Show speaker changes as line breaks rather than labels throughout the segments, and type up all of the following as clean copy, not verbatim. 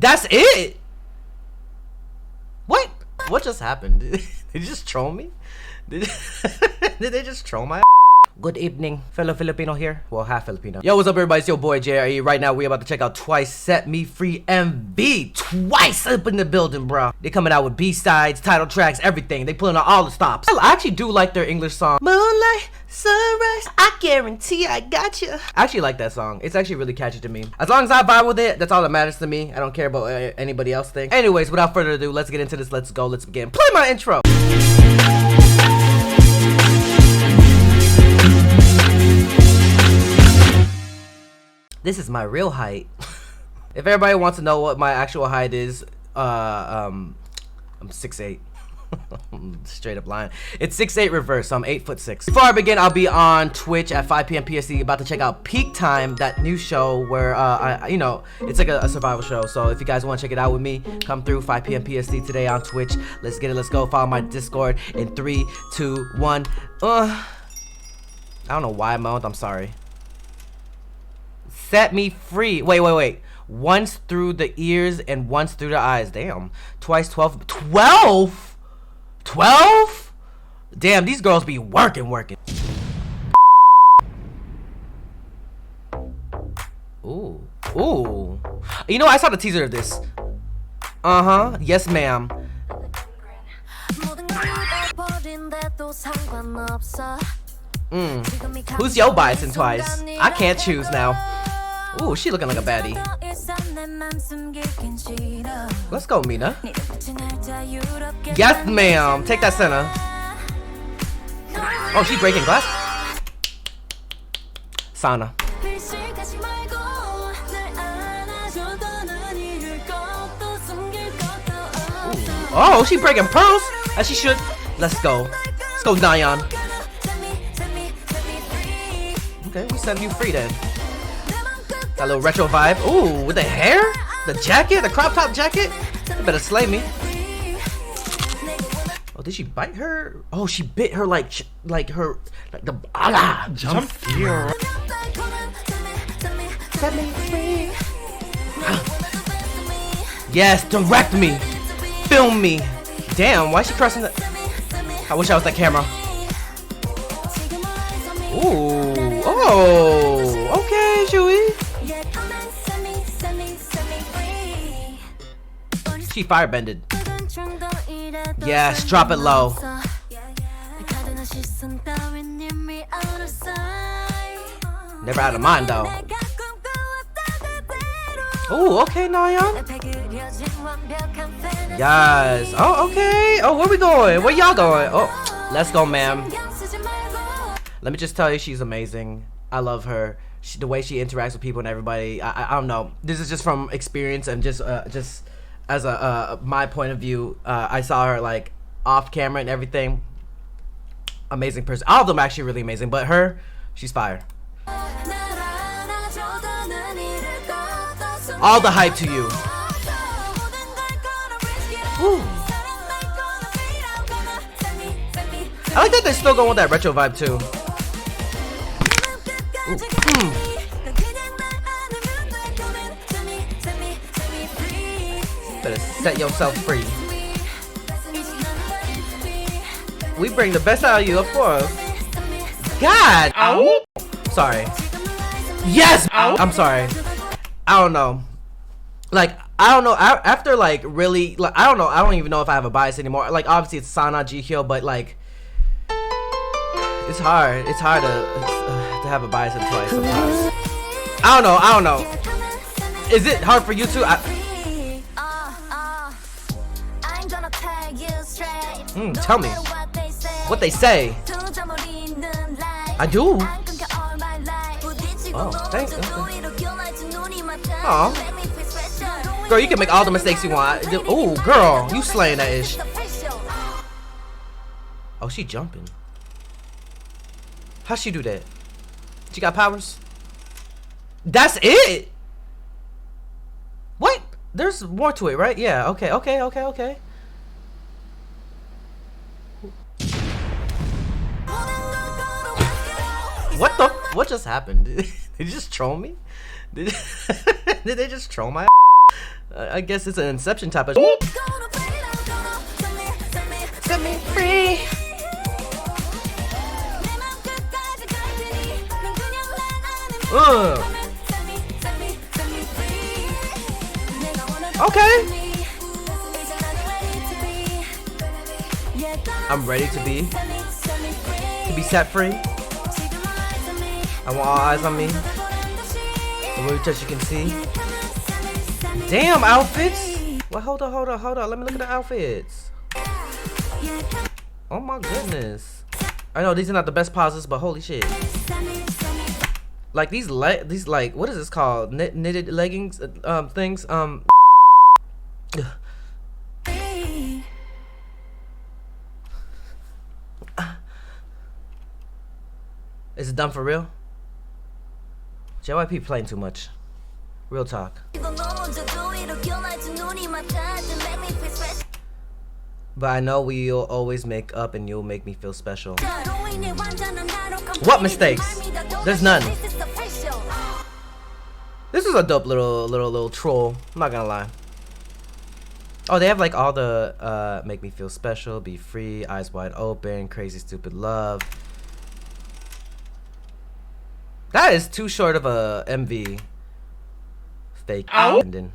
That's it? What? What just happened? Did you just troll me? Did they just troll my? Good evening, fellow Filipino here. Well, half Filipino. Yo, what's up, everybody? It's your boy JRE. Right now, we're about to check out Twice Set Me Free MV. Twice up in the building, bro. They coming out with B-sides, title tracks, everything. They pulling out all the stops. I actually do like their English song. Moonlight, sunrise, I guarantee I got you. I actually like that song. It's actually really catchy to me. As long as I vibe with it, that's all that matters to me. I don't care about anybody else thinks. Anyways, without further ado, let's get into this. Let's go. Let's begin. Play my intro. This is my real height. If everybody wants to know what my actual height is, I'm 6'8". Straight up lying. It's 6'8" reverse, so I'm 8'6". Before I begin, I'll be on Twitch at 5 p.m. PST, about to check out Peak Time, that new show where it's like a survival show. So if you guys want to check it out with me, come through 5 p.m. PST today on Twitch. Let's get it. Let's go. Follow my Discord in 3, 2, 1. I don't know why I moaned. I'm sorry. Set me free. Wait. Once through the ears and once through the eyes. Damn. Twice 12. 12? 12? Damn, these girls be working. Ooh. You know, I saw the teaser of this. Yes, ma'am. Who's your bias in Twice? I can't choose now. Ooh, she looking like a baddie. Let's go, Mina. Yes, ma'am. Take that center. Oh, she breaking glass. Sana. Ooh. Oh, she breaking pearls as she should. Let's go. Let's go, Nayan. Okay, we set you free then. That little retro vibe. Ooh, with the hair, the jacket, the crop top jacket. You better slay me. Oh, did she bite her? Oh, she bit her like the jump here. Set me free. Yes, direct me, film me. Damn, why is she crossing the? I wish I was that camera. Ooh, oh, okay, Chewy. She firebended. Yes, drop it low. Never out of mind though. Ooh, okay, Nayan. Yes. Oh, okay. Oh, where we going? Where y'all going? Oh, let's go, ma'am. Let me just tell you, she's amazing. I love her. The way she interacts with people and everybody. I don't know. This is just from experience and just as my point of view. I saw her like off camera and everything. Amazing person. All of them actually really amazing, but her, she's fire. All the hype to you. Ooh. I like that they're still going with that retro vibe too. Better set yourself free. We bring the best out of you, of course. God! Ow. Sorry. Yes! Ow. I'm sorry. I don't know. Like, I don't know. After, like, really... Like, I don't know. I don't even know if I have a bias anymore. Like, obviously, it's Sana, Jikyo, but, like... It's hard. It's hard to have a bias in Twice sometimes. I don't know. Is it hard for you too? Tell me. What they say. I do. Oh, thanks. Aw. Girl, you can make all the mistakes you want. Ooh, girl, you slaying that ish. Oh, she jumping. How'd she do that? She got powers? That's it? What? There's more to it, right? Yeah, okay. What just happened? Did you just troll me? Did they just troll my I guess it's an Inception type of. Set me free. Okay. I'm ready to be set free. I want all eyes on me. The way you touch, you can see. Damn outfits. Well, hold on. Let me look at the outfits. Oh my goodness. I know these are not the best poses, but holy shit. Like these like what is this called? Knitted leggings things. Is it done for real? JYP playing too much. Real talk. But I know we'll always make up and you'll make me feel special. What mistakes? There's none. This is a dope little troll. I'm not gonna lie. Oh, they have like all the make me feel special, be free, eyes wide open, crazy stupid love. That is too short of a MV. Fake ending.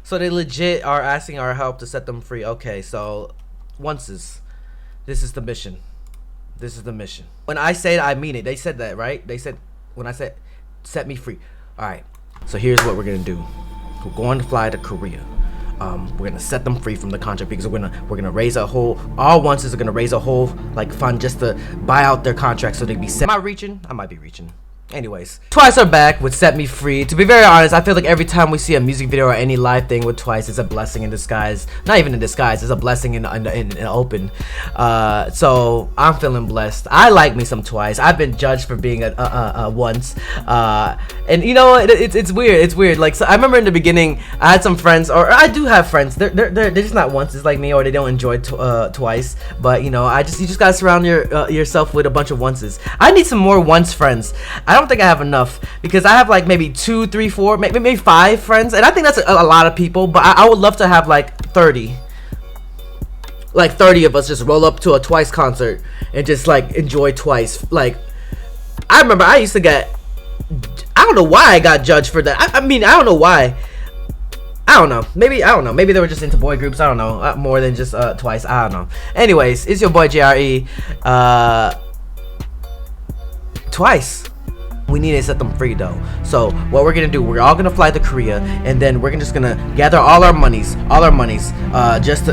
So they legit are asking our help to set them free. Okay, so onces. This is the mission. This is the mission. When I say it, I mean it. They said that, right? They said when I said set me free. Alright. So here's what we're gonna do. We're going to fly to Korea. We're gonna set them free from the contract because we're gonna raise a whole, all onces are gonna raise a whole like fund just to buy out their contract so they be set. Am I reaching? I might be reaching. Anyways, Twice are back with Set Me Free. To be very honest, I feel like every time we see a music video or any live thing with Twice, it's a blessing in disguise. Not even in disguise, it's a blessing in open. So I'm feeling blessed. I like me some Twice. I've been judged for being a once, and you know it's weird. It's weird. Like, so I remember in the beginning, I had some friends, or I do have friends. They're just not onces like me, or they don't enjoy Twice. But you know, you just gotta surround yourself with a bunch of onces. I need some more once friends. I don't think I have enough because I have like maybe 2, 3, 4, maybe 5 friends, and I think that's a lot of people. But I would love to have like 30. Like 30 of us just roll up to a Twice concert and just like enjoy Twice. Like, I remember I used to get, I don't know why I got judged for that. I mean, I don't know why. I don't know. Maybe they were just into boy groups. I don't know. More than just Twice. I don't know. Anyways, it's your boy JRE. Twice. We need to set them free though. So what we're gonna do, we're all gonna fly to Korea, and then we're just gonna gather all our monies, just to